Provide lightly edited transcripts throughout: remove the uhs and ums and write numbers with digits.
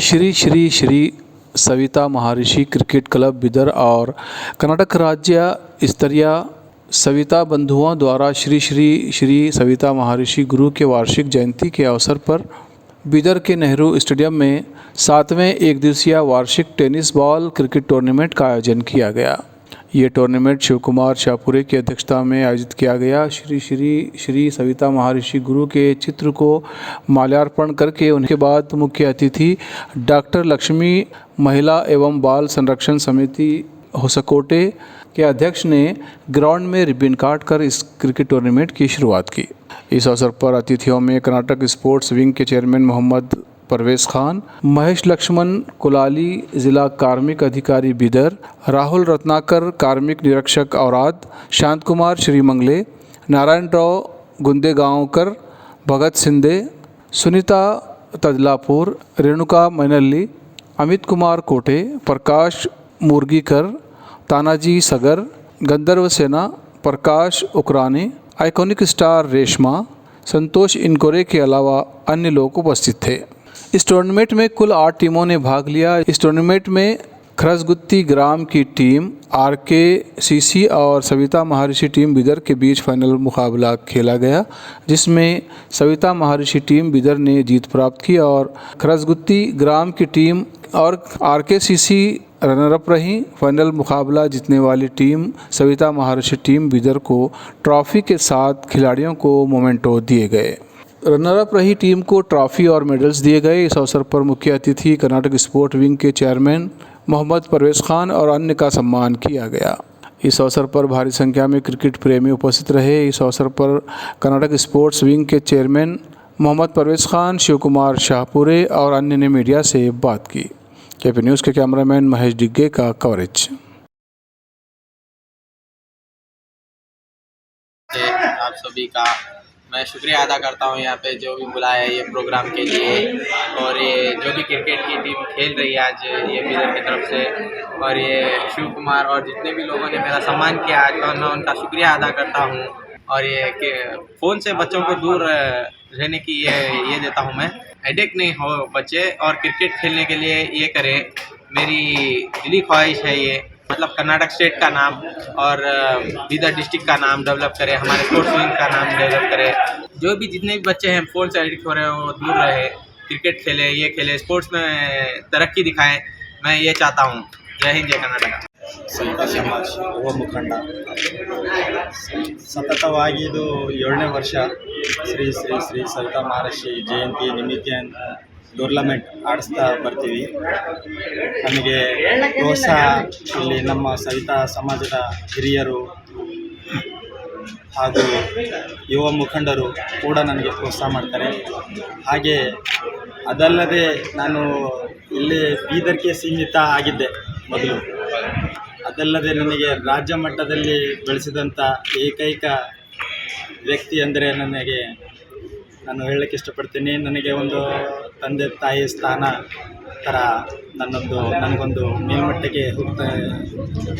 श्री श्री श्री सविता महर्षि cricket club Bidar और कर्नाटक राज्य स्तरीय सविता बंधुओं द्वारा श्री श्री श्री सविता महर्षि गुरु के वार्षिक जयंती के अवसर पर बिदर के नेहरू स्टेडियम में 7वें एक दिवसीय वार्षिक टेनिस बॉल क्रिकेट टूर्नामेंट का आयोजन किया गया। ये टूर्नामेंट शिव कुमार शाहपुरे की अध्यक्षता में आयोजित किया गया। श्री श्री श्री सविता महर्षि गुरु के चित्र को माल्यार्पण करके उनके बाद मुख्य अतिथि डॉक्टर लक्ष्मी महिला एवं बाल संरक्षण समिति होसकोटे के अध्यक्ष ने ग्राउंड में रिबन काट कर इस क्रिकेट टूर्नामेंट की शुरुआत की। इस अवसर पर अतिथियों में कर्नाटक स्पोर्ट्स विंग के चेयरमैन मोहम्मद परवेज खान, महेश लक्ष्मण कुलाली जिला कार्मिक अधिकारी बिदर, राहुल रत्नाकर कार्मिक निरीक्षक औराद, शांत कुमार श्रीमंगले, नारायण राव गुंदेगांवकर, भगत सिंधे, सुनीता तदलापुर, रेणुका मैनल्ली, अमित कुमार कोटे, प्रकाश मुर्गीकर, तानाजी सगर, गंधर्व सेना, प्रकाश उकरानी, आइकॉनिक स्टार रेशमा, संतोष इनकोरे के अलावा अन्य लोग उपस्थित थे। इस टूर्नामेंट में कुल 8 टीमों ने भाग लिया। इस टूर्नामेंट में खरसगुत्ती ग्राम की टीम RKCC और सविता महर्षि टीम बिदर के बीच फाइनल मुकाबला खेला गया, जिसमें सविता महर्षि टीम बिदर ने जीत प्राप्त की और खरसगुत्ती ग्राम की टीम और RKCC रनरअप रही। फाइनल मुकाबला जीतने वाली टीम सविता महर्षि टीम बिदर को ट्रॉफी के साथ खिलाड़ियों को मोमेंटो दिए गए। रनरअप रही टीम को ट्रॉफी और मेडल्स दिए गए। इस अवसर पर मुख्य अतिथि कर्नाटक स्पोर्ट विंग के चेयरमैन मोहम्मद परवेज खान और अन्य का सम्मान किया गया। इस अवसर पर भारी संख्या में क्रिकेट प्रेमी उपस्थित रहे। इस अवसर पर कर्नाटक स्पोर्ट्स विंग के चेयरमैन मोहम्मद परवेज खान, शिव कुमार शाहपुरे और अन्य ने मीडिया से बात की। KP न्यूज़ के कैमरामैन महेश डिग्गे का कवरेज। आप सभी का मैं शुक्रिया अदा करता हूँ यहाँ पे जो भी बुलाया है ये प्रोग्राम के लिए, और ये जो भी क्रिकेट की टीम खेल रही है आज ये बिदर की तरफ से, और ये शिव कुमार और जितने भी लोगों ने मेरा सम्मान किया आज, और मैं उनका शुक्रिया अदा करता हूँ। और ये फ़ोन से बच्चों को दूर रहने की ये देता हूँ मैं, हेडेक नहीं हो बच्चे, और क्रिकेट खेलने के लिए ये करें, मेरी दिली ख्वाहिश है ये, मतलब कर्नाटक स्टेट का नाम और बिदर डिस्ट्रिक्ट का नाम डेवलप करें, हमारे स्पोर्ट्स विंग का नाम डेवलप करें। जो भी जितने भी बच्चे हैं फ़ोन से एडिक्ट हो रहे हैं वो दूर रहे, क्रिकेट खेले, ये खेले, स्पोर्ट्स में तरक्की दिखाएं, मैं ये चाहता हूँ। जय हिंद, जय कर्नाटक। ಸವಿತಾ ಸಮಾಜ್ ಯುವ ಮುಖಂಡ ಸತತವಾಗಿ ಇದು 7ನೇ ವರ್ಷ ಶ್ರೀ ಶ್ರೀ ಶ್ರೀ ಸವಿತಾ ಮಹರ್ಷಿ ಜಯಂತಿ ನಿಮಿತ್ತ ಟೂರ್ನಮೆಂಟ್ ಆಡಿಸ್ತಾ ಬರ್ತೀವಿ। ನಮಗೆ ಪ್ರೋತ್ಸಾಹ ಇಲ್ಲಿ ನಮ್ಮ ಸವಿತಾ ಸಮಾಜದ ಹಿರಿಯರು ಹಾಗೂ ಯುವ ಮುಖಂಡರು ಕೂಡ ನನಗೆ ಪ್ರೋತ್ಸಾಹ ಮಾಡ್ತಾರೆ। ಹಾಗೆ ಅದಲ್ಲದೆ ನಾನು ಇಲ್ಲಿ ಬೀದರ್ಗೆ ಸೀಮಿತ ಆಗಿದ್ದೆ ಮೊದಲು, ಅದಲ್ಲದೆ ನನಗೆ ರಾಜ್ಯ ಮಟ್ಟದಲ್ಲಿ ಬೆಳೆಸಿದಂಥ ಏಕೈಕ ವ್ಯಕ್ತಿ ಅಂದರೆ ನಾನು ಹೇಳಕ್ಕೆ ಇಷ್ಟಪಡ್ತೀನಿ, ನನಗೆ ಒಂದು ತಂದೆ ತಾಯಿ ಸ್ಥಾನ ಥರ ನನಗೊಂದು ಮೇಲ್ಮಟ್ಟಕ್ಕೆ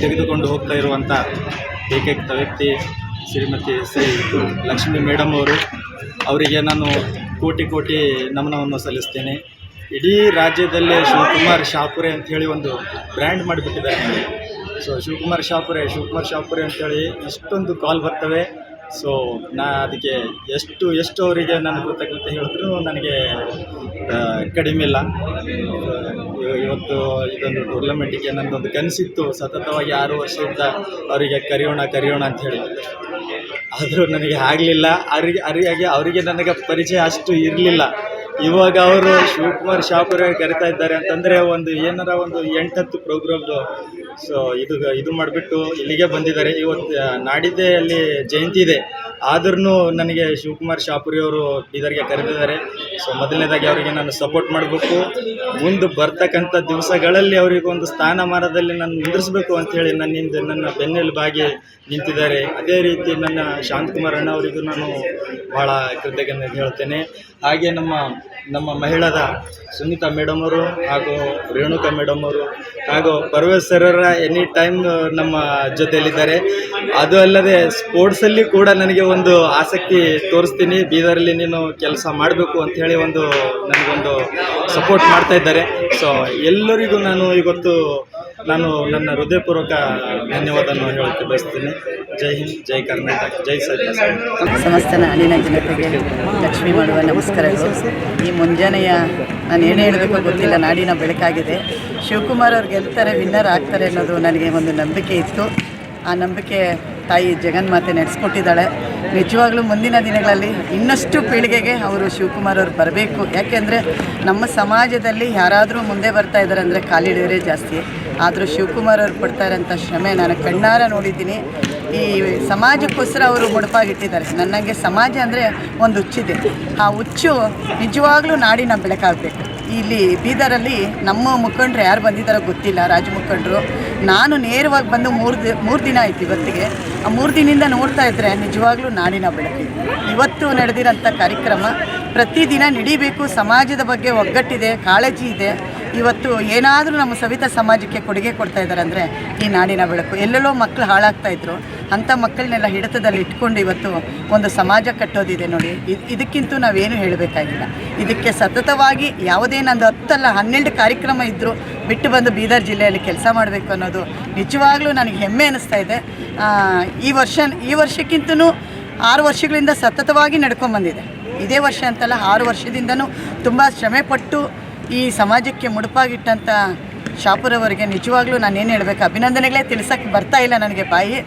ತೆಗೆದುಕೊಂಡು ಹೋಗ್ತಾ ಇರುವಂಥ ಏಕೈಕ ವ್ಯಕ್ತಿ ಶ್ರೀಮತಿ ಶ್ರೀ ಲಕ್ಷ್ಮೀ ಮೇಡಮ್ ಅವರು, ಅವರಿಗೆ ನಾನು ಕೋಟಿ ಕೋಟಿ ನಮನವನ್ನು ಸಲ್ಲಿಸ್ತೇನೆ। ಇಡೀ ರಾಜ್ಯದಲ್ಲೇ ಶಿವಕುಮಾರ್ ಶಾಹಪುರೆ ಅಂಥೇಳಿ ಒಂದು ಬ್ರ್ಯಾಂಡ್ ಮಾಡಿಬಿಟ್ಟಿದ್ದಾರೆ ನನಗೆ। ಸೊ ಶಿವಕುಮಾರ್ ಶಾಹಪುರೆ ಅಂಥೇಳಿ ಇಷ್ಟೊಂದು ಕಾಲ್ ಬರ್ತವೆ। ಸೊ ಅದಕ್ಕೆ ಎಷ್ಟು ಅವರಿಗೆ ನಾನು ಕೃತಜ್ಞತೆ ಹೇಳಿದ್ರು ನನಗೆ ಕಡಿಮೆ ಇಲ್ಲ। ಇವತ್ತು ಇದೊಂದು ಟೂರ್ನಮೆಂಟಿಗೆ ನನ್ನದೊಂದು ಕನಸಿತ್ತು, ಸತತವಾಗಿ 6 ವರ್ಷದಿಂದ ಅವರಿಗೆ ಕರೆಯೋಣ ಅಂಥೇಳಿ, ಆದರೂ ನನಗೆ ಆಗಲಿಲ್ಲ। ಅವರಿಗೆ ನನಗೆ ಪರಿಚಯ ಅಷ್ಟು ಇರಲಿಲ್ಲ। ಇವಾಗ ಅವರು ಶಿವಕುಮಾರ್ ಶಾಹಪುರೆ ಕರಿತಾ ಇದ್ದಾರೆ ಅಂತಂದರೆ ಏನಾರ ಒಂದು 8-10 ಪ್ರೋಗ್ರಾಮ್ದು ಸೊ ಇದು ಮಾಡಿಬಿಟ್ಟು ಇಲ್ಲಿಗೆ ಬಂದಿದ್ದಾರೆ। ಇವತ್ತು ನಾಡಿದ್ದೇ ಅಲ್ಲಿ ಜಯಂತಿ ಇದೆ, ಆದ್ರೂ ನನಗೆ ಶಿವಕುಮಾರ್ ಶಾಹಪುರೆ ಅವರು ಬೀದರ್ಗೆ ಕರೆದಿದ್ದಾರೆ। ಸೊ ಮೊದಲನೇದಾಗಿ ಅವರಿಗೆ ನಾನು ಸಪೋರ್ಟ್ ಮಾಡಬೇಕು, ಮುಂದೆ ಬರ್ತಕ್ಕಂಥ ದಿವಸಗಳಲ್ಲಿ ಅವರಿಗೊಂದು ಸ್ಥಾನಮಾನದಲ್ಲಿ ನಾನು ನಿಂದಿರಿಸಬೇಕು ಅಂಥೇಳಿ ನನ್ನ ಬೆನ್ನೆಲುಬಾಗಿ ನಿಂತಿದ್ದಾರೆ। ಅದೇ ರೀತಿ ನನ್ನ ಶಾಂತಕುಮಾರ್ ಅಣ್ಣ ಅವರಿಗೂ ನಾನು ಭಾಳ ಕೃತಜ್ಞತೆ ಹೇಳ್ತೇನೆ। ಹಾಗೆ ನಮ್ಮ ನಮ್ಮ ಮಹಿಳಾದ ಸುನೀತಾ ಮೇಡಮ್ ಅವರು ಹಾಗೂ ರೇಣುಕಾ ಮೇಡಮ್ ಅವರು ಹಾಗೂ ಪರ್ವೇಶ್ ಸರ್ರ ಎನಿ ಟೈಮ್ ನಮ್ಮ ಜೊತೆಯಲ್ಲಿದ್ದಾರೆ. ಅದು ಅಲ್ಲದೆ ಸ್ಪೋರ್ಟ್ಸಲ್ಲಿ ಕೂಡ ನನಗೆ ಒಂದು ಆಸಕ್ತಿ ತೋರಿಸ್ತೀನಿ, ಬೀದರಲ್ಲಿ ನೀನು ಕೆಲಸ ಮಾಡಬೇಕು ಅಂಥೇಳಿ ನನಗೊಂದು ಸಪೋರ್ಟ್ ಮಾಡ್ತಾ ಇದ್ದಾರೆ. ಸೊ ಎಲ್ಲರಿಗೂ ನಾನು ಇವತ್ತು ನನ್ನ ಹೃದಯಪೂರ್ವಕ ಧನ್ಯವಾದವನ್ನು ಹೇಳಕ್ಕೆ ಬಯಸ್ತೀನಿ. ಜೈ ಹಿಂದ್, ಜೈ ಕರ್ನಾಟಕ, ಜೈ ಸತ್ಯ. ಸಮಸ್ತ ನಾಡಿನ ಜನತೆಗೆ ಲಕ್ಷ್ಮಿ ಮಾಡುವ ನಮಸ್ಕಾರಗಳು. ಈ ಮುಂಜಾನೆಯ ನಾನು ಏನು ಹೇಳಬೇಕು ಗೊತ್ತಿಲ್ಲ, ನಾಡಿನ ಬೆಳಕಾಗಿದೆ. ಶಿವಕುಮಾರ್ ಅವ್ರು ಗೆಲ್ತಾರೆ, ವಿನ್ನರ್ ಆಗ್ತಾರೆ ಅನ್ನೋದು ನನಗೆ ಒಂದು ನಂಬಿಕೆ ಇತ್ತು. ಆ ನಂಬಿಕೆ ತಾಯಿ ಜಗನ್ಮಾತೆ ನಡೆಸ್ಕೊಟ್ಟಿದ್ದಾಳೆ. ನಿಜವಾಗ್ಲೂ ಮುಂದಿನ ದಿನಗಳಲ್ಲಿ ಇನ್ನಷ್ಟು ಪೀಳಿಗೆಗೆ ಅವರು ಶಿವಕುಮಾರ್ ಅವರು ಬರಬೇಕು. ಯಾಕೆಂದರೆ ನಮ್ಮ ಸಮಾಜದಲ್ಲಿ ಯಾರಾದರೂ ಮುಂದೆ ಬರ್ತಾ ಇದ್ದಾರೆ ಅಂದರೆ ಕಾಲಿಡಿಯೋರೇ ಜಾಸ್ತಿ. ಆದರೂ ಶಿವಕುಮಾರ್ ಅವರು ಪಡ್ತಾ ಇರೋಂಥ ಶ್ರಮೆ ನಾನು ಕಣ್ಣಾರ ನೋಡಿದ್ದೀನಿ. ಈ ಸಮಾಜಕ್ಕೋಸ್ಕರ ಅವರು ಮುಡುಪಾಗಿಟ್ಟಿದ್ದಾರೆ. ನನಗೆ ಸಮಾಜ ಅಂದರೆ ಒಂದು ಹುಚ್ಚಿದೆ. ಆ ಹುಚ್ಚು ನಿಜವಾಗ್ಲೂ ನಾಡಿನ ಬೆಳಕಾಗಬೇಕು. ಇಲ್ಲಿ ಬೀದರಲ್ಲಿ ನಮ್ಮ ಮುಖಂಡರು ಯಾರು ಬಂದಿದ್ದಾರೋ ಗೊತ್ತಿಲ್ಲ, ರಾಜ ಮುಖಂಡರು. ನಾನು ನೇರವಾಗಿ ಬಂದು ಮೂರು ದಿನ ಆಯ್ತು ಇವತ್ತಿಗೆ. ಆ 3 ದಿನದಿಂದ ನೋಡ್ತಾ ಇದ್ದರೆ ನಿಜವಾಗ್ಲೂ ನಾಡಿನ ಬೆಳಕು. ಇವತ್ತು ನಡೆದಿರೋಂಥ ಕಾರ್ಯಕ್ರಮ ಪ್ರತಿದಿನ ನಡೀಬೇಕು. ಸಮಾಜದ ಬಗ್ಗೆ ಒಗ್ಗಟ್ಟಿದೆ, ಕಾಳಜಿ ಇದೆ. ಇವತ್ತು ಏನಾದರೂ ನಮ್ಮ ಸವಿತಾ ಸಮಾಜಕ್ಕೆ ಕೊಡುಗೆ ಕೊಡ್ತಾ ಇದ್ದಾರೆ ಅಂದರೆ ಈ ನಾಡಿನ ಬೆಳಕು. ಎಲ್ಲೆಲ್ಲೋ ಮಕ್ಕಳು ಹಾಳಾಗ್ತಾಯಿದ್ರು, ಅಂಥ ಮಕ್ಕಳನ್ನೆಲ್ಲ ಹಿಡಿತದಲ್ಲಿ ಇಟ್ಕೊಂಡು ಇವತ್ತು ಒಂದು ಸಮಾಜ ಕಟ್ಟೋದಿದೆ ನೋಡಿ. ಇದಕ್ಕಿಂತೂ ನಾವೇನು ಹೇಳಬೇಕಾಗಿಲ್ಲ. ಇದಕ್ಕೆ ಸತತವಾಗಿ ಯಾವುದೇ ನಂದು 10 ಅಲ್ಲ 12 ಕಾರ್ಯಕ್ರಮ ಇದ್ದರೂ ಬಿಟ್ಟು ಬಂದು ಬೀದರ್ ಜಿಲ್ಲೆಯಲ್ಲಿ ಕೆಲಸ ಮಾಡಬೇಕು ಅನ್ನೋದು ನಿಜವಾಗ್ಲೂ ನನಗೆ ಹೆಮ್ಮೆ ಅನ್ನಿಸ್ತಾ ಇದೆ. ಈ ವರ್ಷಕ್ಕಿಂತಲೂ 6 ವರ್ಷಗಳಿಂದ ಸತತವಾಗಿ ನಡ್ಕೊಂಬಂದಿದೆ. ಇದೇ ವರ್ಷ ಅಂತಲ್ಲ, 6 ವರ್ಷದಿಂದನೂ ತುಂಬ ಶ್ರಮೆಪಟ್ಟು ಈ ಸಮಾಜಕ್ಕೆ ಮುಡುಪಾಗಿಟ್ಟಂಥ ಶಾಪುರವರಿಗೆ ನಿಜವಾಗ್ಲೂ ನಾನೇನು ಹೇಳಬೇಕು, ಅಭಿನಂದನೆಗಳೇ ತಿಳಿಸೋಕ್ಕೆ ಬರ್ತಾ ಇಲ್ಲ ನನಗೆ ಬಾಯಿ.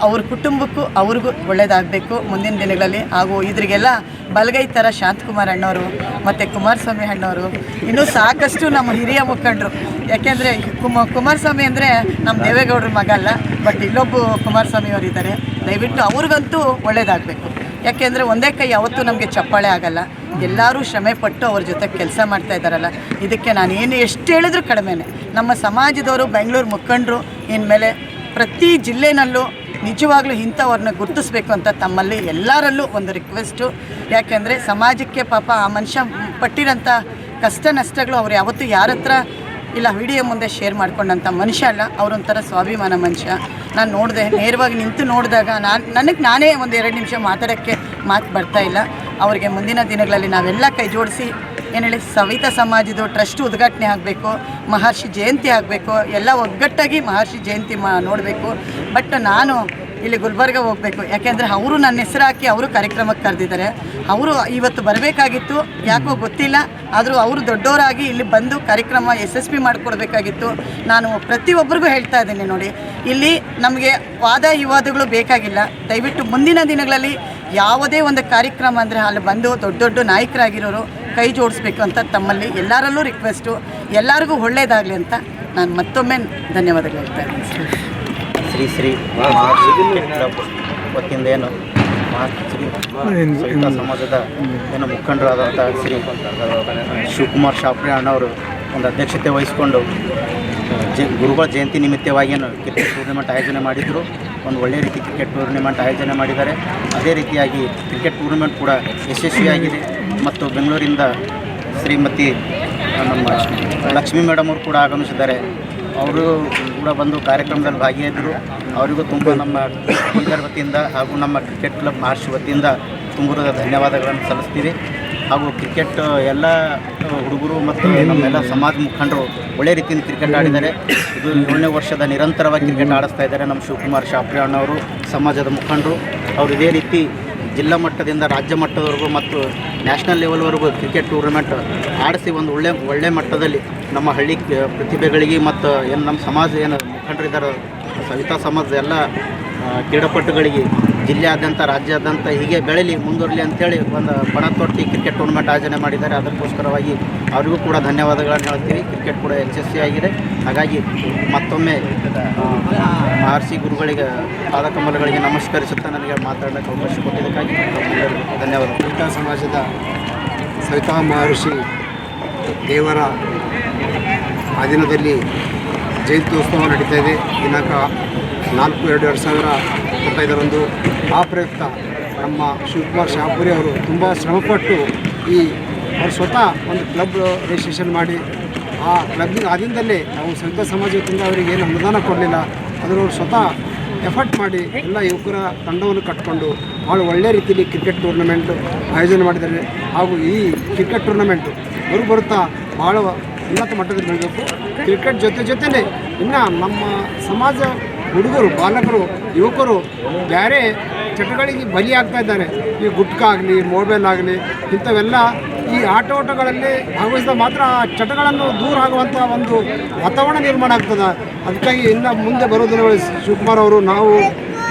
ಅವ್ರ ಕುಟುಂಬಕ್ಕೂ ಅವ್ರಿಗೂ ಒಳ್ಳೆಯದಾಗಬೇಕು ಮುಂದಿನ ದಿನಗಳಲ್ಲಿ. ಹಾಗೂ ಇದ್ರಿಗೆಲ್ಲ ಬಲಗೈ ಥರ ಶಾಂತಕುಮಾರ್ ಅಣ್ಣವರು ಮತ್ತು ಕುಮಾರಸ್ವಾಮಿ ಅಣ್ಣವರು, ಇನ್ನೂ ಸಾಕಷ್ಟು ನಮ್ಮ ಹಿರಿಯ ಮುಖಂಡರು. ಯಾಕೆಂದರೆ ಕುಮಾರಸ್ವಾಮಿ ಅಂದರೆ ನಮ್ಮ ದೇವೇಗೌಡರ ಮಗ ಅಲ್ಲ, ಬಟ್ ಇಲ್ಲೊಬ್ಬ ಕುಮಾರಸ್ವಾಮಿ ಅವರಿದ್ದಾರೆ. ದಯವಿಟ್ಟು ಅವ್ರಿಗಂತೂ ಒಳ್ಳೆಯದಾಗಬೇಕು. ಯಾಕೆಂದರೆ ಒಂದೇ ಕೈ ಯಾವತ್ತೂ ನಮಗೆ ಚಪ್ಪಾಳೆ ಆಗಲ್ಲ. ಎಲ್ಲರೂ ಶ್ರಮೆ ಪಟ್ಟು ಅವ್ರ ಜೊತೆ ಕೆಲಸ ಮಾಡ್ತಾ ಇದ್ದಾರಲ್ಲ, ಇದಕ್ಕೆ ನಾನು ಎಷ್ಟು ಹೇಳಿದ್ರೂ ಕಡಿಮೆನೆ. ನಮ್ಮ ಸಮಾಜದವರು, ಬೆಂಗಳೂರು ಮುಖಂಡರು ಇನ್ಮೇಲೆ ಪ್ರತಿ ಜಿಲ್ಲೆನಲ್ಲೂ ನಿಜವಾಗ್ಲೂ ಇಂಥವ್ರನ್ನ ಗುರುತಿಸ್ಬೇಕು ಅಂತ ತಮ್ಮಲ್ಲಿ ಎಲ್ಲರಲ್ಲೂ ಒಂದು ರಿಕ್ವೆಸ್ಟು. ಯಾಕೆಂದರೆ ಸಮಾಜಕ್ಕೆ ಪಾಪ ಆ ಮನುಷ್ಯ ಪಟ್ಟಿರೋಂಥ ಕಷ್ಟ ನಷ್ಟಗಳು ಅವ್ರು ಯಾವತ್ತೂ ಯಾರ ಹತ್ರ ಇಲ್ಲ ವಿಡಿಯೋ ಮುಂದೆ ಶೇರ್ ಮಾಡ್ಕೊಂಡಂಥ ಮನುಷ್ಯ ಅಲ್ಲ. ಅವರೊಂಥರ ಸ್ವಾಭಿಮಾನ ಮನುಷ್ಯ. ನಾನು ನೋಡಿದೆ, ನೇರವಾಗಿ ನಿಂತು ನೋಡಿದಾಗ ನಾನೇ ಒಂದು 2 ನಿಮಿಷ ಮಾತಾಡೋಕ್ಕೆ ಮಾತು ಬರ್ತಾಯಿಲ್ಲ. ಅವರಿಗೆ ಮುಂದಿನ ದಿನಗಳಲ್ಲಿ ನಾವೆಲ್ಲ ಕೈ ಜೋಡಿಸಿ ಏನು ಹೇಳಿ ಸವಿತಾ ಸಮಾಜದ ಟ್ರಸ್ಟ್ ಉದ್ಘಾಟನೆ ಆಗಬೇಕು, ಮಹರ್ಷಿ ಜಯಂತಿ ಆಗಬೇಕು, ಎಲ್ಲ ಒಗ್ಗಟ್ಟಾಗಿ ಮಹರ್ಷಿ ಜಯಂತಿ ನೋಡಬೇಕು. ಬಟ್ ನಾನು ಇಲ್ಲಿ ಗುಲ್ಬರ್ಗ ಹೋಗಬೇಕು. ಯಾಕೆಂದರೆ ಅವರು ನನ್ನ ಹೆಸರು ಹಾಕಿ ಅವರು ಕಾರ್ಯಕ್ರಮಕ್ಕೆ ಕರೆದಿದ್ದಾರೆ. ಅವರು ಇವತ್ತು ಬರಬೇಕಾಗಿತ್ತು, ಯಾಕೋ ಗೊತ್ತಿಲ್ಲ. ಆದರೂ ಅವರು ದೊಡ್ಡವರಾಗಿ ಇಲ್ಲಿ ಬಂದು ಕಾರ್ಯಕ್ರಮ ಯಶಸ್ವಿ ಮಾಡಿಕೊಡ್ಬೇಕಾಗಿತ್ತು. ನಾನು ಪ್ರತಿಯೊಬ್ಬರಿಗೂ ಹೇಳ್ತಾ ಇದ್ದೀನಿ ನೋಡಿ, ಇಲ್ಲಿ ನಮಗೆ ವಾದ ವಿವಾದಗಳು ಬೇಕಾಗಿಲ್ಲ. ದಯವಿಟ್ಟು ಮುಂದಿನ ದಿನಗಳಲ್ಲಿ ಯಾವುದೇ ಒಂದು ಕಾರ್ಯಕ್ರಮ ಅಂದರೆ ಅಲ್ಲಿ ಬಂದು ದೊಡ್ಡ ನಾಯಕರಾಗಿರೋರು ಕೈ ಜೋಡಿಸ್ಬೇಕು ಅಂತ ತಮ್ಮಲ್ಲಿ ಎಲ್ಲರಲ್ಲೂ ರಿಕ್ವೆಸ್ಟು. ಎಲ್ಲರಿಗೂ ಒಳ್ಳೆಯದಾಗಲಿ ಅಂತ ನಾನು ಮತ್ತೊಮ್ಮೆ ಧನ್ಯವಾದಗಳು ಹೇಳ್ತಾ ಇದ್ದೀನಿ. ಶ್ರೀ ಮಹರ್ಷಿ ಕ್ಲಬ್ ವತಿಯಿಂದ ಏನು ಶ್ರೀ ಸವಿತಾ ಸಮಾಜದ ಏನು ಮುಖಂಡರಾದಂಥ ಶ್ರೀ ಶಿವಕುಮಾರ್ ಶಾಪ್ರೆ ಅಣ್ಣವರು ಒಂದು ಅಧ್ಯಕ್ಷತೆ ವಹಿಸಿಕೊಂಡು ಗುರುಗಳ ಜಯಂತಿ ನಿಮಿತ್ತವಾಗಿ ಏನು ಕ್ರಿಕೆಟ್ ಟೂರ್ನಿಮೆಂಟ್ ಆಯೋಜನೆ ಮಾಡಿದ್ರು. ಒಂದು ಒಳ್ಳೆಯ ರೀತಿ ಕ್ರಿಕೆಟ್ ಟೂರ್ನಿಮೆಂಟ್ ಆಯೋಜನೆ ಮಾಡಿದ್ದಾರೆ. ಅದೇ ರೀತಿಯಾಗಿ ಕ್ರಿಕೆಟ್ ಟೂರ್ನಿಮೆಂಟ್ ಕೂಡ ಯಶಸ್ವಿಯಾಗಿದೆ. ಮತ್ತು ಬೆಂಗಳೂರಿಂದ ಶ್ರೀಮತಿ ನಮ್ಮ ಲಕ್ಷ್ಮೀ ಮೇಡಮ್ ಅವರು ಕೂಡ ಆಗಮಿಸಿದ್ದಾರೆ. ಅವರು ಕೂಡ ಬಂದು ಕಾರ್ಯಕ್ರಮದಲ್ಲಿ ಭಾಗಿಯಾದರು. ಅವರಿಗೂ ತುಂಬ ನಮ್ಮ ಬೀದರ್ ವತಿಯಿಂದ ಹಾಗೂ ನಮ್ಮ ಕ್ರಿಕೆಟ್ ಕ್ಲಬ್ ಮಹರ್ಷಿ ವತಿಯಿಂದ ತುಂಬ ಧನ್ಯವಾದಗಳನ್ನು ಸಲ್ಲಿಸ್ತೀವಿ. ಹಾಗೂ ಕ್ರಿಕೆಟ್ ಎಲ್ಲ ಹುಡುಗರು ಮತ್ತು ನಮ್ಮೆಲ್ಲ ಸಮಾಜ ಮುಖಂಡರು ಒಳ್ಳೆ ರೀತಿಯಿಂದ ಕ್ರಿಕೆಟ್ ಆಡಿದ್ದಾರೆ. ಇದು 7ನೇ ವರ್ಷದ ನಿರಂತರವಾಗಿ ಕ್ರಿಕೆಟ್ ಆಡಿಸ್ತಾ ಇದ್ದಾರೆ ನಮ್ಮ ಶಿವಕುಮಾರ್ ಶಾಪ್ರೆ ಅಣ್ಣವರು, ಸಮಾಜದ ಮುಖಂಡರು. ಅವರು ಇದೇ ರೀತಿ ಜಿಲ್ಲಾ ಮಟ್ಟದಿಂದ ರಾಜ್ಯ ಮಟ್ಟದವರೆಗೂ ಮತ್ತು ನ್ಯಾಷನಲ್ ಲೆವೆಲ್ವರೆಗೂ ಕ್ರಿಕೆಟ್ ಟೂರ್ನಮೆಂಟ್ ಆಡಿಸಿ ಒಂದು ಒಳ್ಳೆ ಮಟ್ಟದಲ್ಲಿ ನಮ್ಮ ಹಳ್ಳಿ ಪ್ರತಿಭೆಗಳಿಗೆ ಮತ್ತು ಏನು ನಮ್ಮ ಸಮಾಜ ಏನು ಮುಖಂಡರಿದ್ದಾರೆ ಸವಿತಾ ಸಮಾಜದ ಎಲ್ಲ ಕ್ರೀಡಾಪಟುಗಳಿಗೆ ಜಿಲ್ಲೆಯಾದ್ಯಂತ ರಾಜ್ಯಾದ್ಯಂತ ಹೀಗೆ ಬೆಳೀಲಿ ಮುಂದುವರಲಿ ಅಂಥೇಳಿ ಒಂದು ಪಣ ತೊಟ್ಟಿ ಕ್ರಿಕೆಟ್ ಟೂರ್ನಮೆಂಟ್ ಆಯೋಜನೆ ಮಾಡಿದ್ದಾರೆ. ಅದಕ್ಕೋಸ್ಕರವಾಗಿ ಅವರಿಗೂ ಕೂಡ ಧನ್ಯವಾದಗಳನ್ನು ಹೇಳ್ತೀವಿ. ಕ್ರಿಕೆಟ್ ಕೂಡ ಯಶಸ್ವಿಯಾಗಿದೆ. ಹಾಗಾಗಿ ಮತ್ತೊಮ್ಮೆ ಮಹರ್ಷಿ ಗುರುಗಳಿಗೆ ಪಾದಕಮಲಗಳಿಗೆ ನಮಸ್ಕರಿಸುತ್ತಾ ನನಗೆ ಮಾತಾಡೋಕ್ಕೆ ಅವಕಾಶ ಕೊಟ್ಟಿದ್ದಕ್ಕಾಗಿ ಧನ್ಯವಾದ. ಸವಿತಾ ಸಮಾಜದ ಸವಿತಾ ಮಹರ್ಷಿ ದೇವರ ಆ ದಿನದಲ್ಲಿ ಜಯಂತ್ಯೋತ್ಸವ ನಡೀತಾ ಇದೆ. ದಿನಾಂಕ 4/2/2025 ಆ ಪ್ರಯುಕ್ತ ನಮ್ಮ ಶಿವಕುಮಾರ್ ಶಾಪುರಿ ಅವರು ತುಂಬ ಶ್ರಮಪಟ್ಟು ಈ ಅವ್ರು ಸ್ವತಃ ಒಂದು ಕ್ಲಬ್ ರಿಜಿಸ್ಟ್ರೇಷನ್ ಮಾಡಿ ಆ ಕ್ಲಬ್ಬಿನ ಆದಿಂದಲೇ ನಾವು ಸವಿತಾ ಸಮಾಜ ವತಿಯಿಂದ ಅವರಿಗೆ ಏನು ಅನುದಾನ ಕೊಡಲಿಲ್ಲ ಅದನ್ನು ಅವ್ರು ಸ್ವತಃ ಎಫರ್ಟ್ ಮಾಡಿ ಎಲ್ಲ ಯುವಕರ ತಂಡವನ್ನು ಕಟ್ಟಿಕೊಂಡು ಭಾಳ ಒಳ್ಳೆಯ ರೀತಿಯಲ್ಲಿ ಕ್ರಿಕೆಟ್ ಟೂರ್ನಮೆಂಟ್ ಆಯೋಜನೆ ಮಾಡಿದ್ದಾರೆ. ಹಾಗೂ ಈ ಕ್ರಿಕೆಟ್ ಟೂರ್ನಮೆಂಟು ಬರುತ್ತಾ ಭಾಳ ಉನ್ನತ ಮಟ್ಟದಲ್ಲಿ ಬೆಳಬೇಕು. ಕ್ರಿಕೆಟ್ ಜೊತೆಲೇ ಇನ್ನು ನಮ್ಮ ಸಮಾಜ ಹುಡುಗರು, ಬಾಲಕರು, ಯುವಕರು ಬೇರೆ ಚಟಗಳಿಗೆ ಬಲಿಯಾಗ್ತಾ ಇದ್ದಾರೆ. ಈ ಗುಟ್ಕಾ ಆಗಲಿ, ಮೊಬೈಲ್ ಆಗಲಿ, ಇಂಥವೆಲ್ಲ ಈ ಆಟೋಟಗಳಲ್ಲಿ ಭಾಗವಹಿಸಿದ ಮಾತ್ರ ಆ ಚಟಗಳನ್ನು ದೂರ ಆಗುವಂಥ ಒಂದು ವಾತಾವರಣ ನಿರ್ಮಾಣ ಆಗ್ತದೆ. ಅದಕ್ಕಾಗಿ ಇನ್ನು ಮುಂದೆ ಬರೋ ದಿನಗಳು ಶಿವಕುಮಾರ್ ಅವರು, ನಾವು